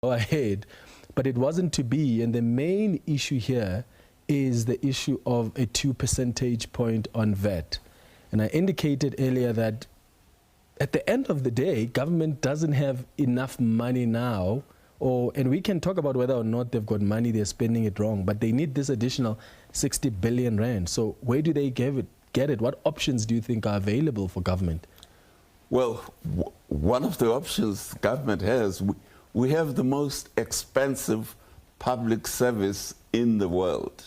go ahead, but it wasn't to be. And the main issue here is the issue of a 2 percentage point on VAT. And I indicated earlier that at the end of the day, government doesn't have enough money now, and we can talk about whether or not they've got money, they're spending it wrong, but they need this additional 60 billion rand. So where do they get it? What options do you think are available for government? Well, one of the options government has, we have the most expensive public service in the world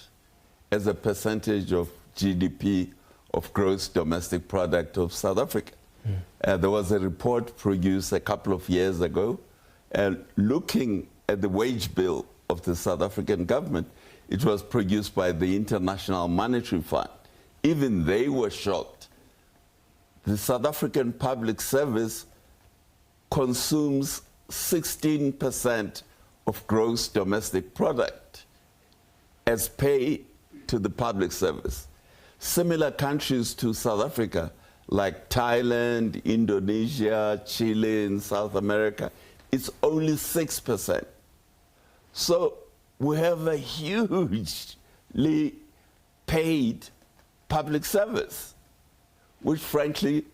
as a percentage of GDP, of gross domestic product of South Africa. There was a report produced a couple of years ago looking at the wage bill of the South African government. It was produced by the International Monetary Fund. Even they were shocked. The South African public service consumes 16% of gross domestic product as pay to the public service. Similar countries to South Africa, like Thailand, Indonesia, Chile in South America, it's only 6%. So we have a hugely paid public service, which frankly,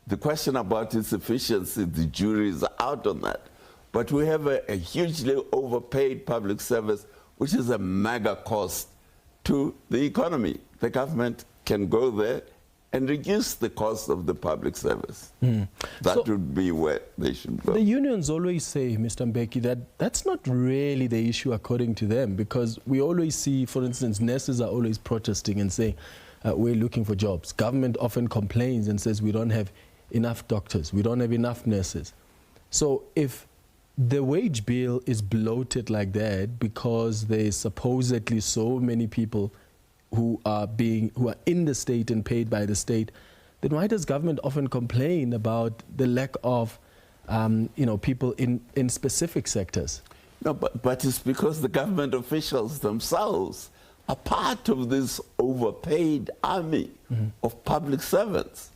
the question about its efficiency, the jury is out on that. But we have a hugely overpaid public service, which is a mega cost to the economy. The government can go there and reduce the cost of the public service. That would be where they should go. The unions always say, Mr. Mbeki, that that's not really the issue according to them, because we always see, for instance, nurses are always protesting and saying, we're looking for jobs. Government often complains and says we don't have enough doctors, we don't have enough nurses. So if the wage bill is bloated like that because there's supposedly so many people who are in the state and paid by the state, then why does government often complain about the lack of people in specific sectors? No, but it's because the government officials themselves are part of this overpaid army of public servants.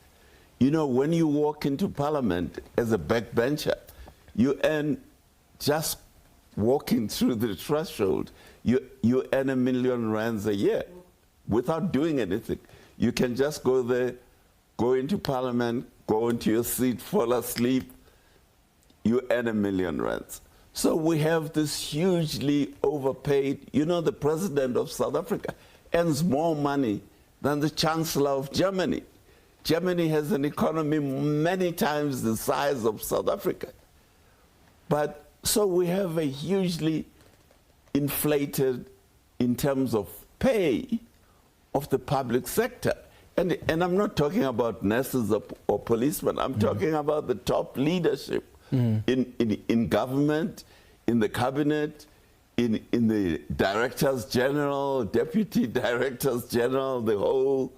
You know, when you walk into Parliament as a backbencher, you earn, just walking through the threshold, you earn R1 million a year without doing anything. You can just go there, go into Parliament, go into your seat, fall asleep, you earn R1 million. So we have this hugely overpaid, you know, the president of South Africa earns more money than the chancellor of Germany. Germany has an economy many times the size of South Africa. But so we have a hugely inflated, in terms of pay, of the public sector. And I'm not talking about nurses or policemen. I'm talking about the top leadership in government, in the cabinet, in the directors general, deputy directors general, the whole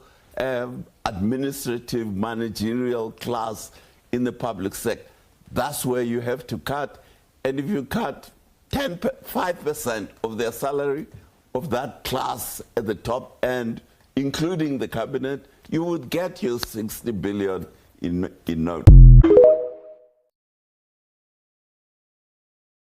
administrative managerial class in the public sector. That's where you have to cut. And if you cut 5% of their salary, of that class at the top end, including the cabinet, you would get your 60 billion in note.